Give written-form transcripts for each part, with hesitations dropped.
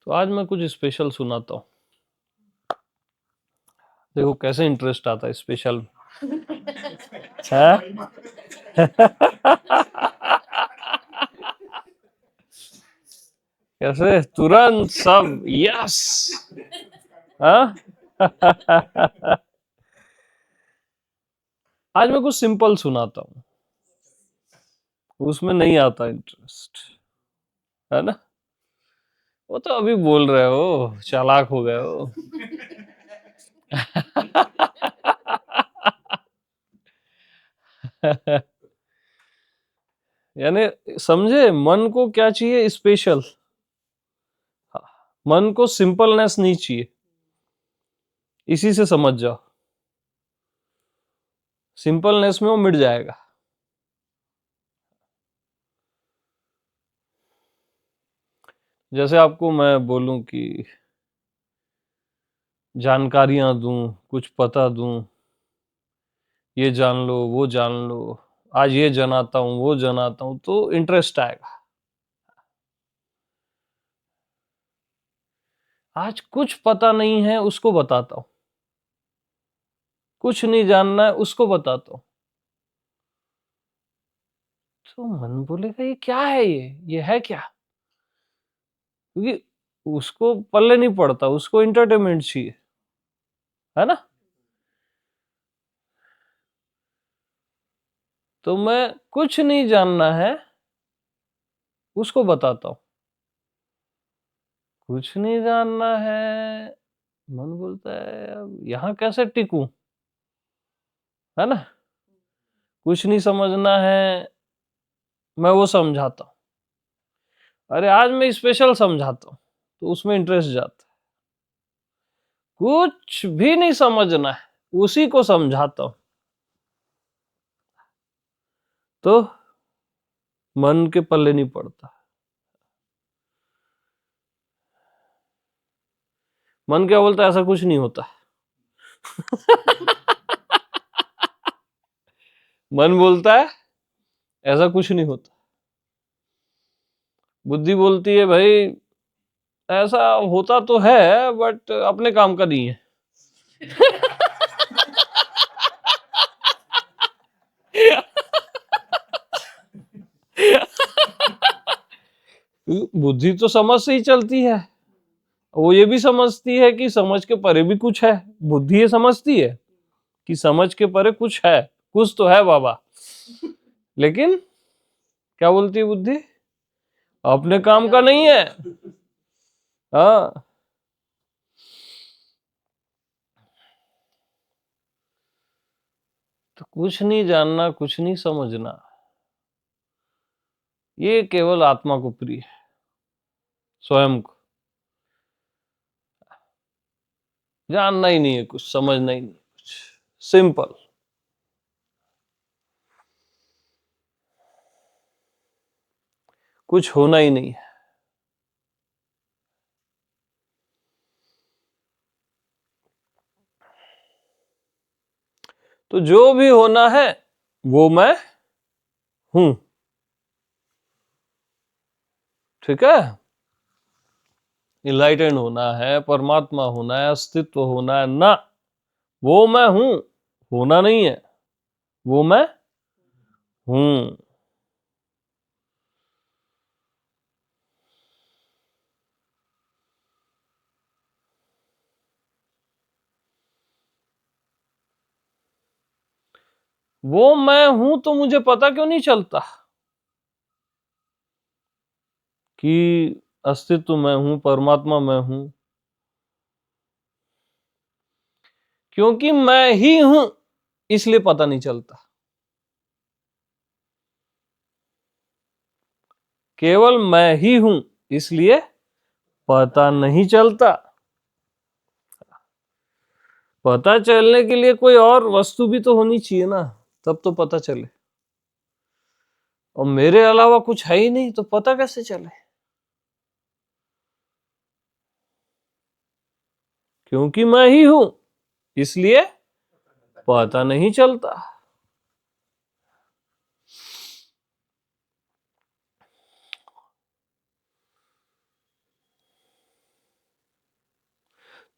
तो आज मैं कुछ स्पेशल सुनाता हूँ। देखो कैसे इंटरेस्ट आता है स्पेशल है। कैसे तुरंत सब यस। हाँ। आज मैं कुछ सिंपल सुनाता हूँ, उसमें नहीं आता इंटरेस्ट, है ना। वो तो अभी बोल रहे हो चालाक हो गए हो। यानी समझे मन को क्या चाहिए, स्पेशल। मन को सिंपलनेस नहीं चाहिए, इसी से समझ जाओ। सिंपलनेस में वो मिट जाएगा। जैसे आपको मैं बोलूं कि जानकारियां दूं, कुछ पता दूं, ये जान लो वो जान लो, आज ये जनाता हूं वो जनाता हूं, तो इंटरेस्ट आएगा। आज कुछ पता नहीं है उसको बताता हूं, कुछ नहीं जानना है उसको बताता हूं, तो मन बोलेगा ये क्या है, ये है क्या। क्योंकि उसको पल्ले नहीं पड़ता, उसको एंटरटेनमेंट चाहिए, है ना। तो मैं कुछ नहीं जानना है उसको बताता हूं, कुछ नहीं जानना है, मन बोलता है अब यहां कैसे टिकूं, है ना। कुछ नहीं समझना है, मैं वो समझाता हूं। अरे आज मैं स्पेशल समझाता हूं, तो उसमें इंटरेस्ट जाता है। कुछ भी नहीं समझना है, उसी को समझाता हूं, तो मन के पल्ले नहीं पड़ता। मन क्या बोलता है, ऐसा कुछ नहीं होता। मन बोलता है ऐसा कुछ नहीं होता। बुद्धि बोलती है भाई ऐसा होता तो है, बट अपने काम का नहीं है। बुद्धि तो समझ से ही चलती है, वो ये भी समझती है कि समझ के परे भी कुछ है। बुद्धि ये समझती है कि समझ के परे कुछ है, कुछ तो है बाबा। लेकिन क्या बोलती है बुद्धि, अपने काम का नहीं है। हाँ। तो कुछ नहीं जानना, कुछ नहीं समझना, ये केवल आत्मा को प्रिय है, स्वयं को। जानना ही नहीं है कुछ, समझना ही नहीं है कुछ, सिंपल। कुछ होना ही नहीं है। तो जो भी होना है वो मैं हूं, ठीक है। इनलाइटेंड होना है, परमात्मा होना है, अस्तित्व होना है ना, वो मैं हूं, होना नहीं है, वो मैं हूं। वो मैं हूं तो मुझे पता क्यों नहीं चलता कि अस्तित्व मैं हूं, परमात्मा मैं हूं। क्योंकि मैं ही हूं, इसलिए पता नहीं चलता। केवल मैं ही हूं, इसलिए पता नहीं चलता। पता चलने के लिए कोई और वस्तु भी तो होनी चाहिए ना, तब तो पता चले। और मेरे अलावा कुछ है ही नहीं, तो पता कैसे चले। क्योंकि मैं ही हूं, इसलिए पता नहीं चलता।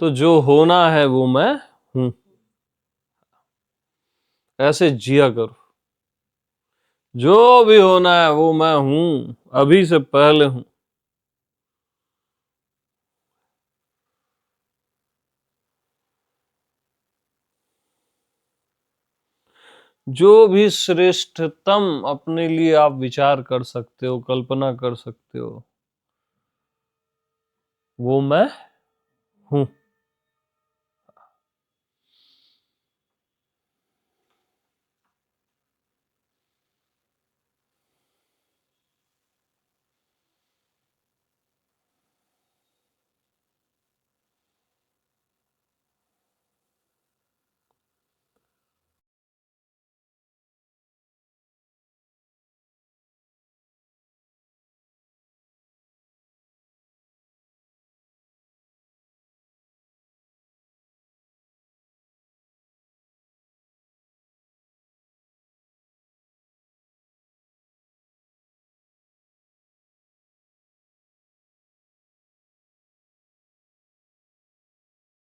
तो जो होना है वो मैं हूं। ऐसे जिया करो, जो भी होना है वो मैं हूं, अभी से पहले हूं। जो भी श्रेष्ठतम अपने लिए आप विचार कर सकते हो, कल्पना कर सकते हो, वो मैं हूं।